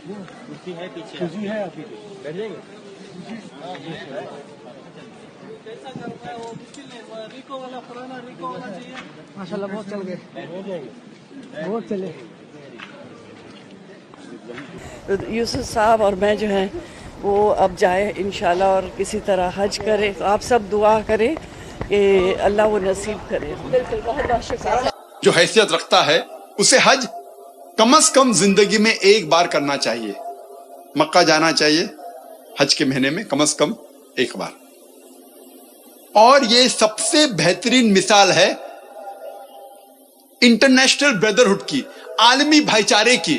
कुर्सी है पीछे, खुशी है आपकी बैठ जाएंगे। कैसा कर रहा है वो मुश्किल नहीं, वो रिको वाला पुराना रिको वाला चाहिए। माशाल्लाह बहुत चल गए, हो जाएंगे। बहुत चले। यूसुफ साहब और मैं जो हैं वो अब जाए इंशाल्लाह और किसी तरह हज करें। तो आप सब दुआ करें कि अल्लाह वो नसीब करे। बिल्कुल, बहुत बहुत शुक्रिया। जो हैसियत रखता है उसे हज कम से कम जिंदगी में एक बार करना चाहिए। मक्का जाना चाहिए हज के महीने में कम से कम एक बार। और ये सबसे बेहतरीन मिसाल है इंटरनेशनल ब्रदरहुड की, आलमी भाईचारे की।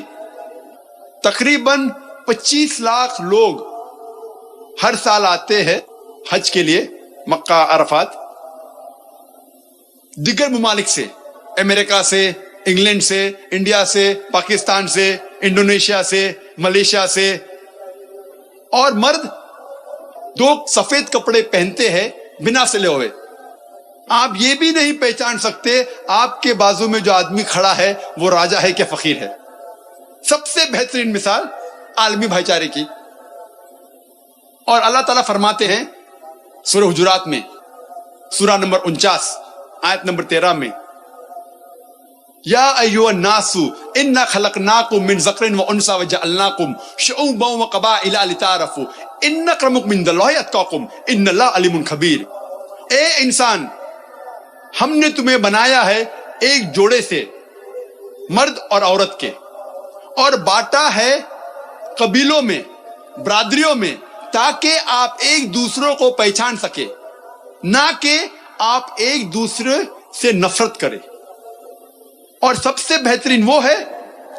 तकरीबन 25 लाख लोग हर साल आते हैं हज के लिए मक्का अरफात, दिगर मुमालिक से, अमेरिका से, इंग्लैंड से, इंडिया से, पाकिस्तान से, इंडोनेशिया से, मलेशिया से। और मर्द 2 सफेद कपड़े पहनते हैं बिना सिले हुए। आप ये भी नहीं पहचान सकते आपके बाजू में जो आदमी खड़ा है वो राजा है क्या फकीर है। सबसे बेहतरीन मिसाल आलमी भाईचारे की। और अल्लाह ताला फरमाते हैं सूरह हुजुरात में, सूरा नंबर 49 आयत नंबर 13 में, या अय्युहन नासु इन्ना खलकनाकुम मिन ज़करिन व उन्सा व जअलनाकुम शुऊबन व क़बाइला लितारफू इन्न अक्रमकुम इंदल्लाहि अत्क़ाकुम इन्नल्लाह अलीमुन खबीर। ए इंसान, हमने तुम्हें बनाया है एक जोड़े से, मर्द और औरत के, और बांटा है कबीलों में, बरादरियों में, ताकि आप एक दूसरों को पहचान सके, ना कि आप एक दूसरे से नफरत करें। और सबसे बेहतरीन वो है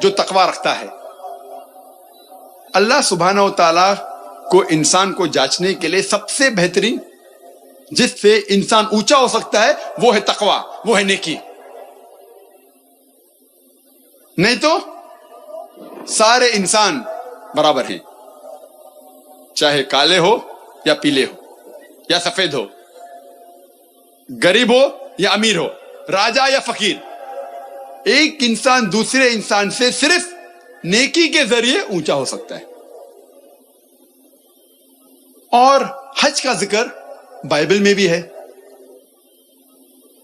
जो तकवा रखता है। अल्लाह सुब्हानहू व तआला को इंसान को जांचने के लिए सबसे बेहतरीन जिससे इंसान ऊंचा हो सकता है वो है तकवा, वो है नेकी। नहीं तो सारे इंसान बराबर हैं, चाहे काले हो या पीले हो या सफेद हो, गरीब हो या अमीर हो, राजा या फकीर। एक इंसान दूसरे इंसान से सिर्फ नेकी के जरिए ऊंचा हो सकता है। और हज का जिक्र बाइबल में भी है।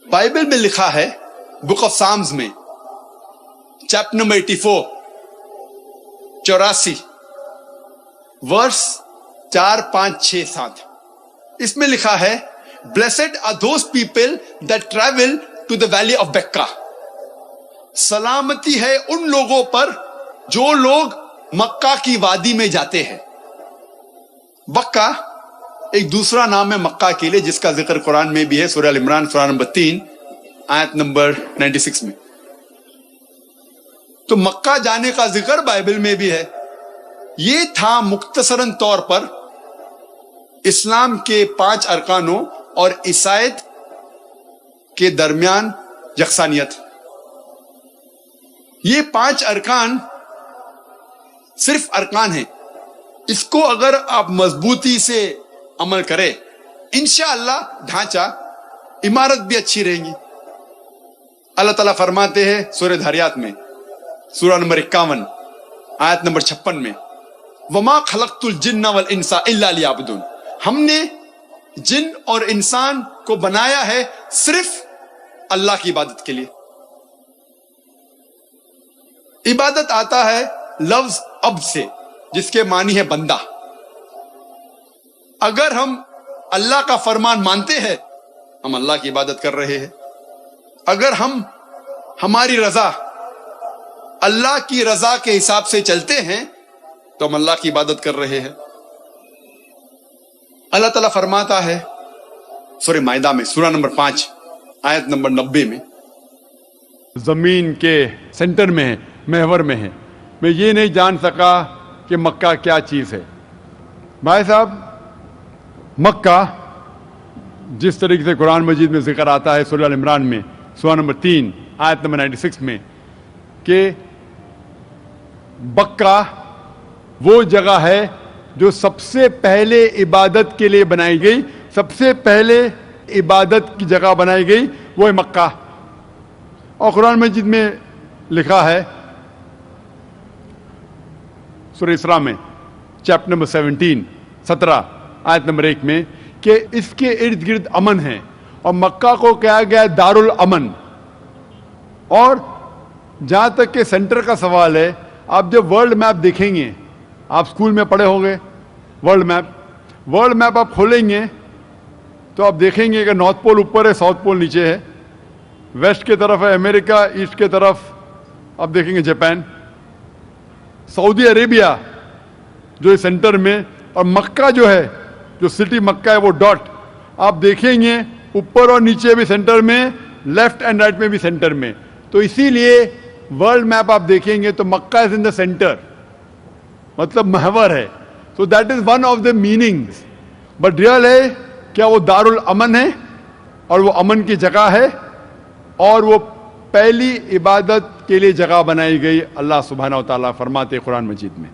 बाइबल में लिखा है बुक ऑफ साम्स में चैप्टर नंबर 84 84 वर्स 4, 5, 6, 7, इसमें लिखा है, blessed are those people that travel to the valley of Baca. सलामती है उन लोगों पर जो लोग मक्का की वादी में जाते हैं। बक्का एक दूसरा नाम है मक्का के लिए, जिसका जिक्र कुरान में भी है, सूरह अल इमरान सूरा नंबर 3 आयत नंबर 96 में। तो मक्का जाने का जिक्र बाइबल में भी है। ये था मुख्तसरन तौर पर इस्लाम के 5 अरकानों और ईसाईयत के दरमियान यकसानियत। ये 5 अरकान सिर्फ अरकान हैं। इसको अगर आप मजबूती से अमल करें, इंशाअल्लाह ढांचा, इमारत भी अच्छी रहेंगी। अल्लाह ताला फरमाते हैं सूरह धारियात में, सूरा नंबर 51 आयत नंबर 56 में, वमा खलक़तुल जिन्ना वल इंसा इल्ला लियअबुदून। हमने जिन और इंसान को बनाया है सिर्फ अल्लाह की इबादत के लिए। इबादत आता है लफ्ज अब्द से, जिसके मानी है बंदा। अगर हम अल्लाह का फरमान मानते हैं, हम अल्लाह की इबादत कर रहे हैं। अगर हम हमारी रजा अल्लाह की रजा के हिसाब से चलते हैं तो हम अल्लाह की इबादत कर रहे हैं। अल्लाह ताला फरमाता है सूरह माइदा में सूरा नंबर 5 आयत नंबर 90 में, जमीन के सेंटर में है, महवर में है। मैं ये नहीं जान सका कि मक्का क्या चीज है। भाई साहब, मक्का जिस तरीके से कुरान मजीद में जिक्र आता है सूरह अल इमरान में सूरा नंबर 3 आयत नंबर 96 में, कि बक्का वो जगह है जो सबसे पहले इबादत के लिए बनाई गई, सबसे पहले इबादत की जगह बनाई गई वो है मक्का। और कुरान मजीद में लिखा है سورہ اسراء میں چیپٹر نمبر 17 آیت نمبر 1 میں کہ اس کے ارد گرد امن ہے اور مکہ کو کہا گیا ہے دارالامن. اور جہاں تک کہ سینٹر کا سوال ہے, آپ جب ورلڈ میپ دیکھیں گے, آپ اسکول میں پڑھے ہوں گے ورلڈ میپ آپ کھولیں گے تو آپ دیکھیں گے کہ نارتھ پول اوپر ہے, ساؤتھ پول نیچے ہے, ویسٹ کی طرف ہے امریکہ, ایسٹ کی طرف آپ دیکھیں گے جاپان, سعودی عربیہ جو ہے سینٹر میں, اور مکہ جو ہے, جو سٹی مکہ ہے وہ ڈاٹ آپ دیکھیں گے اوپر اور نیچے بھی سینٹر میں, لیفٹ اینڈ رائٹ میں بھی سینٹر میں. تو اسی لیے ورلڈ میپ آپ دیکھیں گے تو مکہ از ان دا سینٹر, مطلب محور ہے. So that is one of the meanings. But real ہے کیا وہ دارالامن ہے اور وہ امن کی جگہ ہے, اور وہ پہلی عبادت کے لیے جگہ بنائی گئی. اللہ سبحانہ و تعالیٰ فرماتے قرآن مجید میں,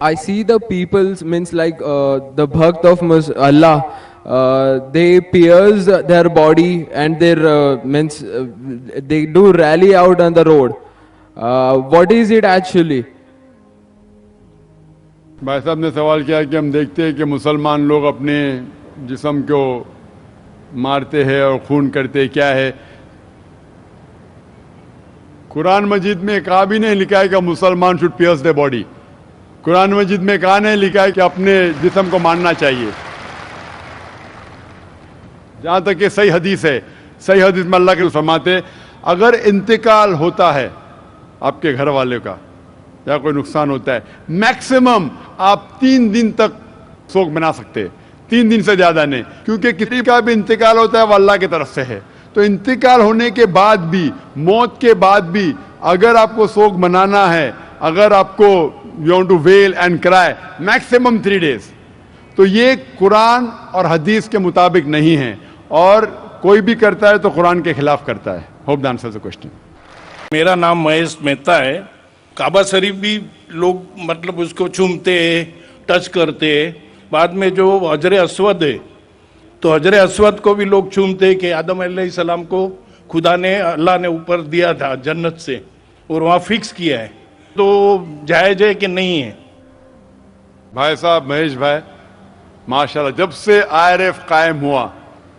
I see the people's means like the bhakt of Allah, they pierce their body and their means they do rally out on the road. What is it actually? بھائی صاحب نے سوال کیا کہ ہم دیکھتے ہیں کہ مسلمان لوگ اپنے جسم کو مارتے ہیں اور خون کرتے, کیا ہے؟ قرآن مجید میں کہا بھی نہیں لکھا ہے کہ مسلمان شوڈ پیئرس دی باڈی. قرآن مجید میں کہا نہیں لکھا ہے کہ اپنے جسم کو مارنا چاہیے. جہاں تک کہ صحیح حدیث ہے, صحیح حدیث میں اللہ کے فرماتے اگر انتقال ہوتا ہے آپ کے گھر والے کا یا کوئی نقصان ہوتا ہے, میکسیمم آپ 3 دن تک سوگ بنا سکتے, 3 دن سے زیادہ نہیں, کیونکہ کسی کا بھی انتقال ہوتا ہے وہ اللہ کی طرف سے ہے. تو انتقال ہونے کے بعد بھی, موت کے بعد بھی اگر آپ کو سوگ منانا ہے, اگر آپ کو you want to well and کرائے, میکسیمم 3 days. تو یہ قرآن اور حدیث کے مطابق نہیں ہے, اور کوئی بھی کرتا ہے تو قرآن کے خلاف کرتا ہے. Hope the answer the question. میرا نام مہیش مہتا ہے. کعبہ شریف بھی لوگ مطلب اس کو چومتے ہیں, ٹچ کرتے ہیں. بعد میں جو حجر اسود ہے تو حجر اسود کو بھی لوگ چومتے ہیں کہ آدم علیہ السلام کو خدا نے, اللہ نے اوپر دیا تھا جنت سے اور وہاں فکس کیا ہے. تو جائز ہے کہ نہیں ہے؟ بھائی صاحب مہیش بھائی, ماشاءاللہ جب سے IRF قائم ہوا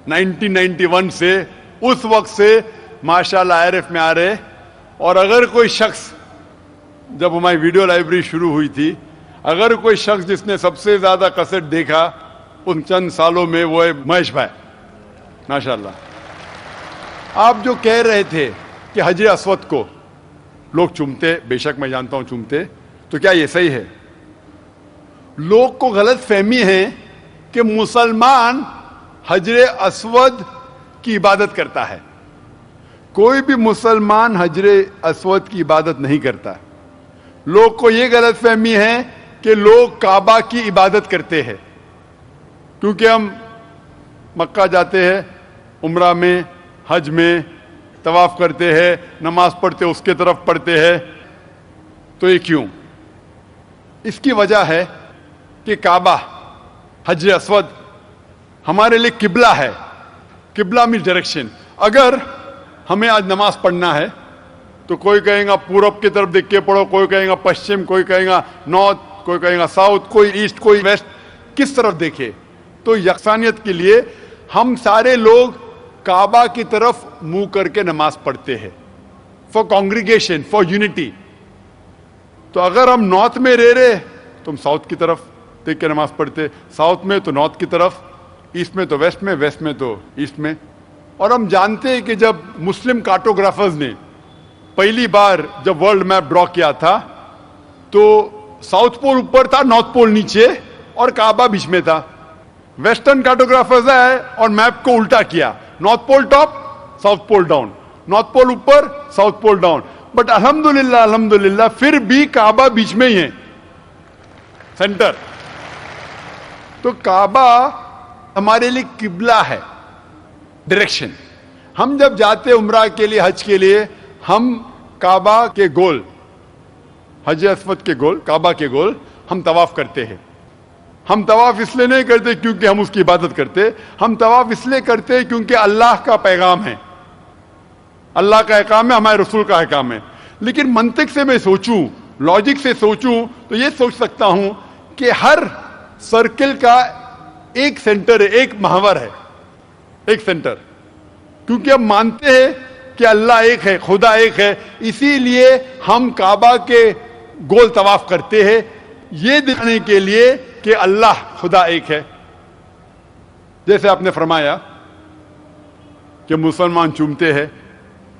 1991 سے, اس وقت سے ماشاءاللہ IRF میں آ رہے. اور اگر کوئی شخص, جب ہماری ویڈیو لائبریری شروع ہوئی تھی, اگر کوئی شخص جس نے سب سے زیادہ کیسٹ دیکھا ان چند سالوں میں وہ ہے مہیش بھائی, ماشاءاللہ. آپ جو کہہ رہے تھے کہ حجر اسود کو لوگ چومتے, بے شک میں جانتا ہوں چومتے, تو کیا یہ صحیح ہے؟ لوگ کو غلط فہمی ہے کہ مسلمان حجر اسود کی عبادت کرتا ہے. کوئی بھی مسلمان حجر اسود کی عبادت نہیں کرتا. لوگ کو یہ غلط فہمی ہے کہ لوگ کعبہ کی عبادت کرتے ہیں, کیونکہ ہم مکہ جاتے ہیں عمرہ میں, حج میں طواف کرتے ہیں, نماز پڑھتے اس کے طرف پڑھتے ہیں. تو یہ کیوں؟ اس کی وجہ ہے کہ کعبہ, حجر اسود ہمارے لیے قبلہ ہے. قبلہ مینس ڈائریکشن. اگر ہمیں آج نماز پڑھنا ہے تو کوئی کہے گا پورب کی طرف دیکھ کے پڑھو, کوئی کہے گا پشچم, کوئی کہے گا نارتھ, کوئی کہے گا ساؤتھ, کوئی ایسٹ, کوئی ویسٹ, کس طرف دیکھے. تو یکسانیت کے لیے ہم سارے لوگ کعبہ کی طرف منہ کر کے نماز پڑھتے ہیں, فار کانگریگیشن, فار یونٹی. تو اگر ہم نارتھ میں رہ رہے تو ہم ساؤتھ کی طرف دیکھ کے نماز پڑھتے, ساؤتھ میں تو نارتھ کی طرف, ایسٹ میں تو ویسٹ میں, ویسٹ میں تو ایسٹ میں. اور ہم جانتے ہیں کہ جب مسلم کارٹوگرافرز نے پہلی بار جب ورلڈ میپ ڈرا کیا تھا تو ساؤتھ پول اوپر تھا, نارتھ پول نیچے, اور کعبہ بیچ میں تھا. ویسٹرن کارٹوگرافرز آئے اور میپ کو الٹا کیا, north pole top, south pole down, north pole اوپر, ساؤتھ پول ڈاؤن. بٹ الحمدللہ پھر بھی کعبہ بیچ میں ہی ہے, سینٹر. تو کعبہ ہمارے لیے قبلہ ہے, ڈائریکشن. ہم جب جاتے عمرہ کے لیے, حج کے لیے, ہم کعبہ کے گول, حجر اسود کے گول, کعبہ کے گول ہم طواف کرتے ہیں. ہم طواف اس لیے نہیں کرتے کیونکہ ہم اس کی عبادت کرتے, ہم طواف اس لیے کرتے کیونکہ اللہ کا پیغام ہے, اللہ کا احکام ہے, ہمارے رسول کا احکام ہے. لیکن منطق سے میں سوچوں लॉजिक से सोचूं तो ये सोच सकता हूं कि हर सर्कल का एक सेंटर है, एक महावर है, एक सेंटर, क्योंकि हम मानते हैं कि अल्लाह एक है, खुदा एक है, इसीलिए हम काबा के गोल तवाफ करते हैं, ये दिखाने के लिए कि अल्लाह खुदा एक है। जैसे आपने फरमाया कि मुसलमान चूमते हैं,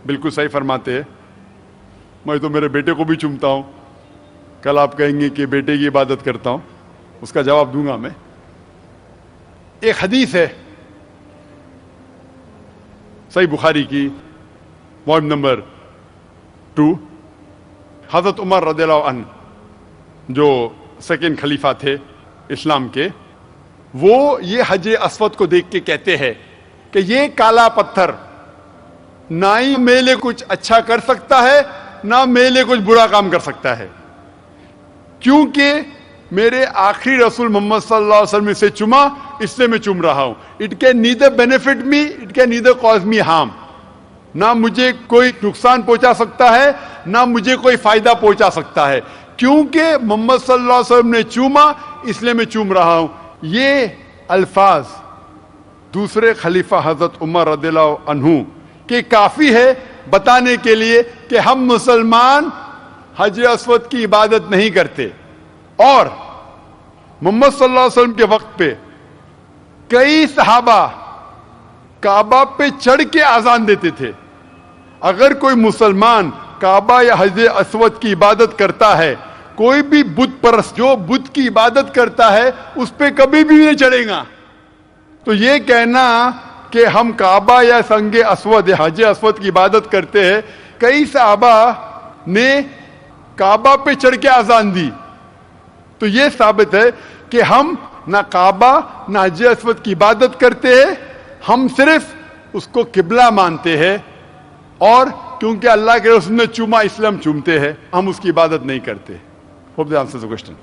बिल्कुल सही फरमाते हैं। मैं तो मेरे बेटे को भी चूमता हूं। कल आप कहेंगे कि बेटे की इबादत करता हूं, उसका जवाब दूंगा मैं। एक हदीस है सही बुखारी की, वॉल्यूम नंबर 2, हजरत उमर रज़ियल्लाहु अन्हु जो सेकंड खलीफा थे इस्लाम के, वो ये हजर अस्वद को देख के कहते हैं कि ये काला पत्थर ना ही मेरे कुछ अच्छा कर सकता है, ना मेरे कुछ बुरा काम कर सकता है, क्योंकि मेरे आखिरी रसूल मोहम्मद सल्लल्लाहु अलैहि वसल्लम से चुमा, इसलिए मैं चुम रहा हूं। It can neither benefit me, it can neither cause me harm. ना मुझे कोई नुकसान पहुंचा सकता है, ना मुझे कोई फायदा पहुंचा सकता है, क्योंकि मोहम्मद सल्लल्लाहु अलैहि वसल्लम ने चूमा, इसलिए मैं चूम रहा हूं। ये अल्फाज दूसरे खलीफा हजरत उमर रज़ियल्लाहु अन्हु के काफी है बताने के लिए कि हम मुसलमान हजर अस्वद की इबादत नहीं करते। और मोहम्मद सल्लल्लाहु अलैहि वसल्लम के वक्त पे कई सहाबा काबा पे चढ़ के आजान देते थे। अगर कोई मुसलमान काबा या हजर अस्वद की इबादत करता है, कोई भी बुत परस्त जो बुत की इबादत करता है उस पे कभी भी नहीं चढ़ेगा। तो ये कहना कि हम काबा या संगे अस्वद या हजर अस्वद की इबादत करते हैं, कई सहाबा ने काबा पे चढ़ के आजान दी, तो ये साबित है कि हम ना काबा ना हजर अस्वद की इबादत करते हैं, हम सिर्फ उसको किबला मानते हैं, और क्योंकि अल्लाह के रसूल ने चूमा इसलिए हम चूमते हैं, हम उसकी इबादत नहीं करते। Hope that answers the question.